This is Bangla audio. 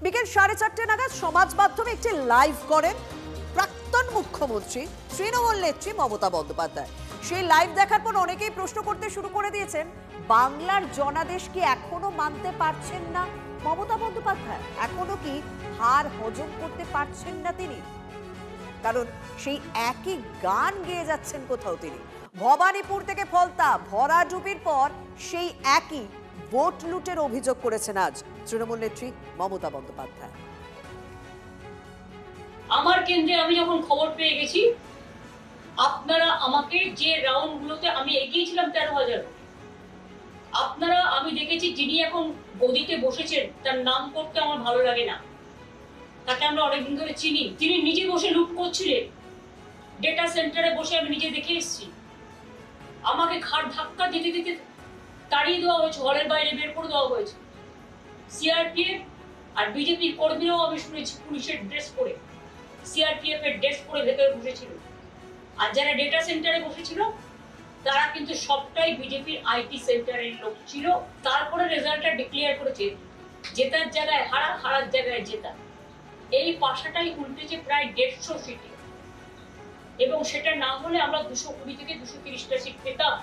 বিকেল 4:30 নাগাদ সমাজ মাধ্যমে একটি লাইভ করেন প্রাক্তন মুখ্যমন্ত্রী তৃণমূল নেত্রী মমতা বন্দ্যোপাধ্যায়। সেই লাইভ দেখার পর অনেকেই প্রশ্ন করতে শুরু করে দিয়েছেন, বাংলার জনাদেশ কি এখনো মানতে পারছেন না মমতা বন্দ্যোপাধ্যায়? এখনো কি হার হজম করতে পারছেন না তিনি? কারণ সেই একই গান গেয়ে যাচ্ছেন কোথাও তিনি। ভবানীপুর থেকে ফলতা ভরাডুবির পর সেই একই ভোট লুটের অভিযোগ করেছেন আজ তৃণমূল নেত্রী মমতা বন্দ্যোপাধ্যায়। আমার কেন্দ্রে আমি যখন খবর পেয়ে গেছি, আপনারা আমাকে যে রাউন্ডগুলোতে আমি এগিয়েছিলাম 13,000, আপনারা আমি দেখেছি যিনি এখন গদিতে বসেছেন তার নাম করতে আমার ভালো লাগে না, তাকে আমরা অনেকদিন ধরে চিনি। তিনি নিজে বসে লুট করছিলেন, ডেটা সেন্টারে বসে আমি নিজে দেখে এসেছি। আমাকে ঘাড় ধাক্কা দিতে দিতে তাড়িয়ে দেওয়া হয়েছে, হলের বাইরে বের করে দেওয়া হয়েছে। সিআরপিএফ আর বিজেপি কর্মীরাও আমি শুনেছি পুলিশের ড্রেস পরে, সিআরপিএফ এর ড্রেস পরে ভেতরে বসেছিল। আর যারা ডেটা সেন্টারে বসেছিল তারা কিন্তু সবটাই বিজেপির আইটি সেন্টারের লোক ছিল। তারপরে রেজাল্টটা ডিক্লেয়ার করেছে, জেতার জায়গায় হারা, হারার জায়গায় জেতা। এই পাশাটাই উল্টেছে প্রায় 150 সিটে, এবং সেটা না হলে আমরা 220 থেকে 230টা সিট পেতাম।